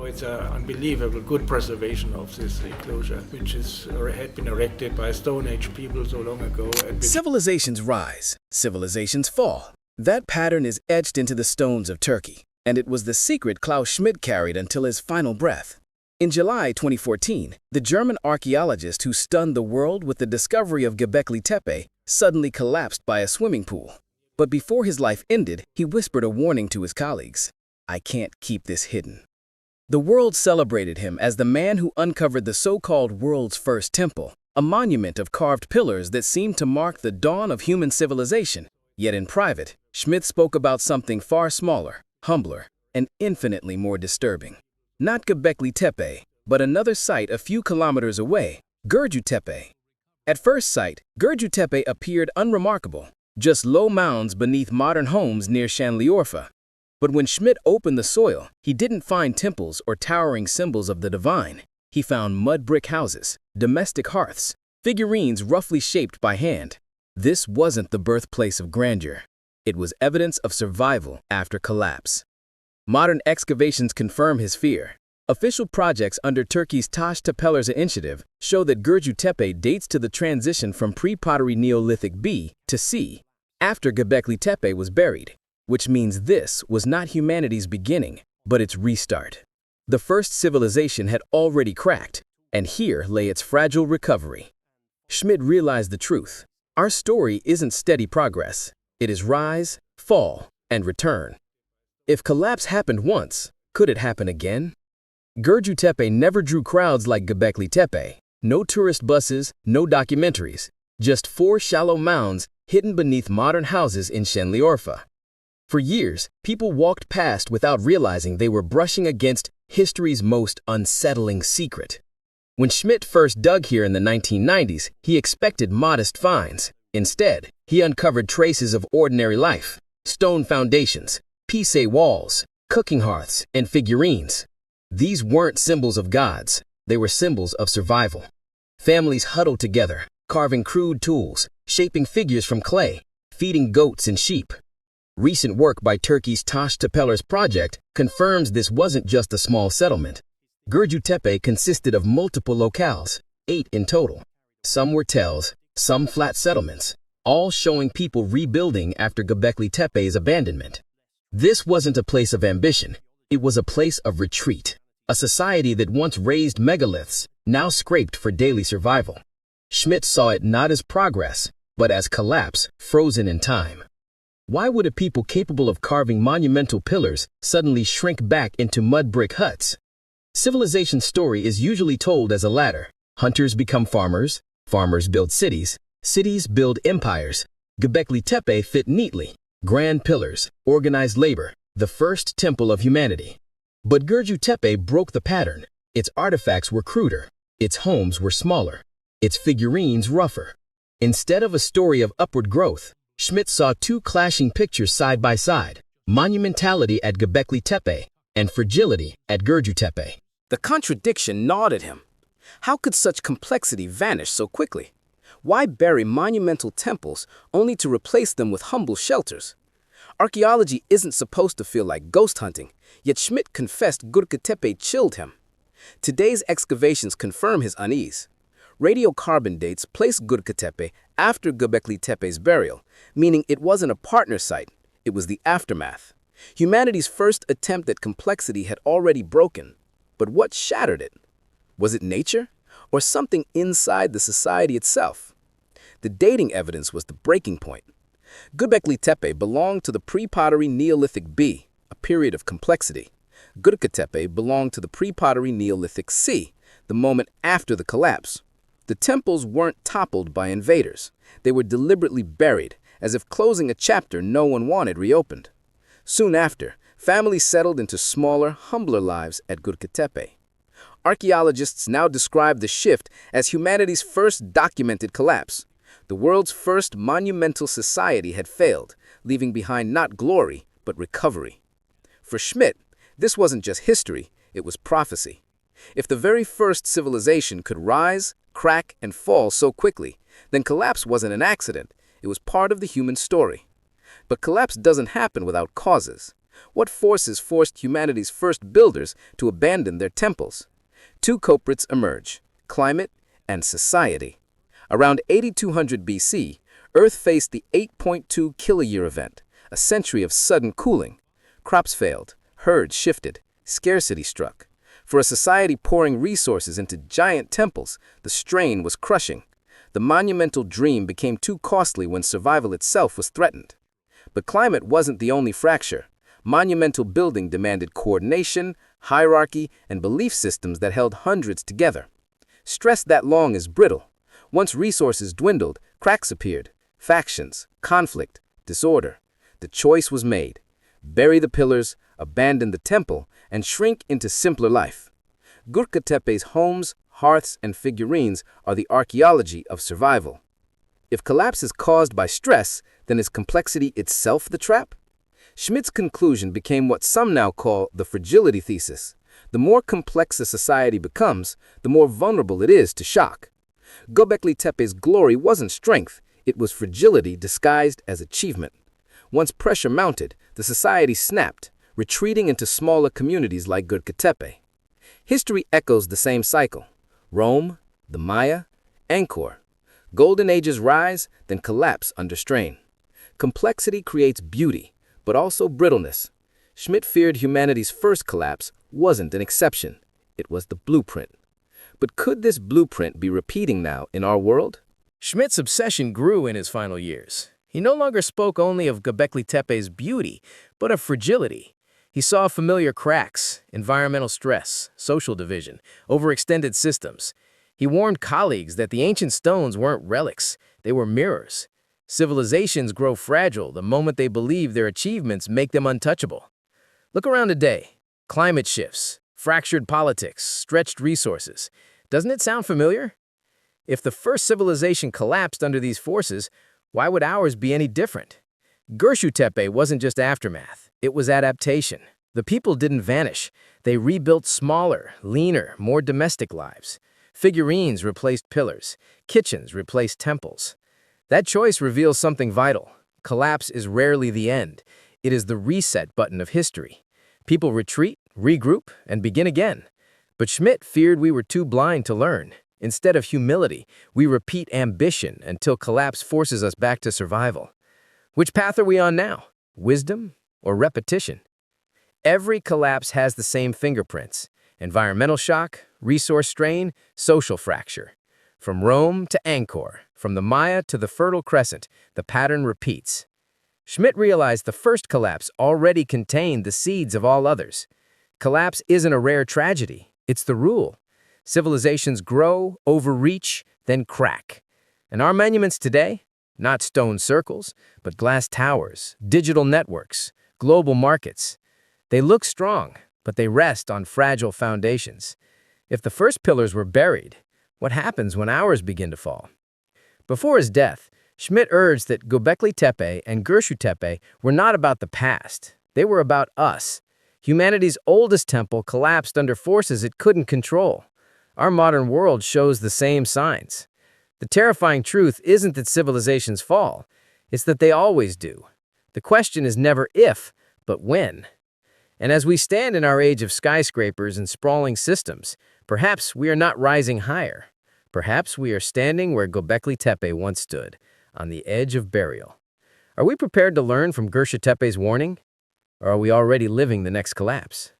It's an unbelievable good preservation of this enclosure, which had been erected by Stone Age people so long ago. Civilizations rise, civilizations fall. That pattern is etched into the stones of Turkey, and it was the secret Klaus Schmidt carried until his final breath. In July 2014, the German archaeologist who stunned the world with the discovery of Göbekli Tepe suddenly collapsed by a swimming pool. But before his life ended, he whispered a warning to his colleagues: "I can't keep this hidden." The world celebrated him as the man who uncovered the so-called world's first temple, a monument of carved pillars that seemed to mark the dawn of human civilization. Yet in private, Schmidt spoke about something far smaller, humbler, and infinitely more disturbing. Not Göbekli Tepe, but another site a few kilometers away, Gürcütepe. At first sight, Gürcütepe appeared unremarkable, just low mounds beneath modern homes near Şanlıurfa. But when Schmidt opened the soil, he didn't find temples or towering symbols of the divine. He found mud brick houses, domestic hearths, figurines roughly shaped by hand. This wasn't the birthplace of grandeur. It was evidence of survival after collapse. Modern excavations confirm his fear. Official projects under Turkey's Tepeler initiative show that Gürcütepe dates to the transition from Pre-Pottery Neolithic B to C, after Göbekli Tepe was buried, which means this was not humanity's beginning, but its restart. The first civilization had already cracked, and here lay its fragile recovery. Schmidt realized the truth. Our story isn't steady progress. It is rise, fall, and return. If collapse happened once, could it happen again? Gürcütepe never drew crowds like Göbekli Tepe. No tourist buses, no documentaries. Just 4 shallow mounds hidden beneath modern houses in Şanlıurfa. For years, people walked past without realizing they were brushing against history's most unsettling secret. When Schmidt first dug here in the 1990s, he expected modest finds. Instead, he uncovered traces of ordinary life: stone foundations, pisse walls, cooking hearths, and figurines. These weren't symbols of gods, they were symbols of survival. Families huddled together, carving crude tools, shaping figures from clay, feeding goats and sheep. Recent work by Turkey's Tepeler project confirms this wasn't just a small settlement. Gürcütepe consisted of multiple locales, 8 in total. Some were tells, some flat settlements, all showing people rebuilding after Göbekli Tepe's abandonment. This wasn't a place of ambition, it was a place of retreat. A society that once raised megaliths, now scraped for daily survival. Schmidt saw it not as progress, but as collapse, frozen in time. Why would a people capable of carving monumental pillars suddenly shrink back into mud brick huts? Civilization's story is usually told as a ladder. Hunters become farmers, farmers build cities, cities build empires. Göbekli Tepe fit neatly. Grand pillars, organized labor, the first temple of humanity. But Gürcütepe broke the pattern. Its artifacts were cruder, its homes were smaller, its figurines rougher. Instead of a story of upward growth, Schmidt saw 2 clashing pictures side by side: monumentality at Göbekli Tepe and fragility at Gürcütepe. The contradiction gnawed at him. How could such complexity vanish so quickly? Why bury monumental temples only to replace them with humble shelters? Archaeology isn't supposed to feel like ghost hunting, yet Schmidt confessed Gürcütepe chilled him. Today's excavations confirm his unease. Radiocarbon dates place Gürcütepe after Göbekli Tepe's burial, meaning it wasn't a partner site, it was the aftermath. Humanity's first attempt at complexity had already broken. But what shattered it? Was it nature, or something inside the society itself? The dating evidence was the breaking point. Göbekli Tepe belonged to the Pre-Pottery Neolithic B, a period of complexity. Gürcütepe belonged to the Pre-Pottery Neolithic C, the moment after the collapse. The temples weren't toppled by invaders. They were deliberately buried, as if closing a chapter no one wanted reopened. Soon after, families settled into smaller, humbler lives at Gürcütepe. Archaeologists now describe the shift as humanity's first documented collapse. The world's first monumental society had failed, leaving behind not glory, but recovery. For Schmidt, this wasn't just history, it was prophecy. If the very first civilization could rise, crack, and fall so quickly, then collapse wasn't an accident, it was part of the human story. But collapse doesn't happen without causes. What forces forced humanity's first builders to abandon their temples? Two culprits emerge: climate and society. Around 8200 BC, Earth faced the 8.2 kiloyear event, a century of sudden cooling. Crops failed, herds shifted, scarcity struck. For a society pouring resources into giant temples, the strain was crushing. The monumental dream became too costly when survival itself was threatened. But climate wasn't the only fracture. Monumental building demanded coordination, hierarchy, and belief systems that held hundreds together. Stress that long is brittle. Once resources dwindled, cracks appeared: factions, conflict, disorder. The choice was made: bury the pillars, abandon the temple, and shrink into simpler life. Gürcütepe's Tepe's homes, hearths, and figurines are the archaeology of survival. If collapse is caused by stress, then is complexity itself the trap? Schmidt's conclusion became what some now call the fragility thesis. The more complex a society becomes, the more vulnerable it is to shock. Gobekli Tepe's glory wasn't strength, it was fragility disguised as achievement. Once pressure mounted, the society snapped, retreating into smaller communities like Gürcütepe Tepe. History echoes the same cycle. Rome, the Maya, Angkor. Golden ages rise, then collapse under strain. Complexity creates beauty, but also brittleness. Schmidt feared humanity's first collapse wasn't an exception. It was the blueprint. But could this blueprint be repeating now in our world? Schmidt's obsession grew in his final years. He no longer spoke only of Göbekli Tepe's beauty, but of fragility. He saw familiar cracks, environmental stress, social division, overextended systems. He warned colleagues that the ancient stones weren't relics, they were mirrors. Civilizations grow fragile the moment they believe their achievements make them untouchable. Look around today. Climate shifts, fractured politics, stretched resources. Doesn't it sound familiar? If the first civilization collapsed under these forces, why would ours be any different? Gürcütepe wasn't just aftermath, it was adaptation. The people didn't vanish. They rebuilt smaller, leaner, more domestic lives. Figurines replaced pillars. Kitchens replaced temples. That choice reveals something vital. Collapse is rarely the end. It is the reset button of history. People retreat, regroup, and begin again. But Schmidt feared we were too blind to learn. Instead of humility, we repeat ambition until collapse forces us back to survival. Which path are we on now? Wisdom or repetition? Every collapse has the same fingerprints: environmental shock, resource strain, social fracture. From Rome to Angkor, from the Maya to the Fertile Crescent, the pattern repeats. Schmidt realized the first collapse already contained the seeds of all others. Collapse isn't a rare tragedy, it's the rule. Civilizations grow, overreach, then crack. And our monuments today? Not stone circles, but glass towers, digital networks, global markets. They look strong, but they rest on fragile foundations. If the first pillars were buried, what happens when ours begin to fall? Before his death, Schmidt urged that Gobekli Tepe and Gürcütepe were not about the past. They were about us. Humanity's oldest temple collapsed under forces it couldn't control. Our modern world shows the same signs. The terrifying truth isn't that civilizations fall, it's that they always do. The question is never if, but when. And as we stand in our age of skyscrapers and sprawling systems, perhaps we are not rising higher. Perhaps we are standing where Gobekli Tepe once stood, on the edge of burial. Are we prepared to learn from Gürcütepe's warning? Or are we already living the next collapse?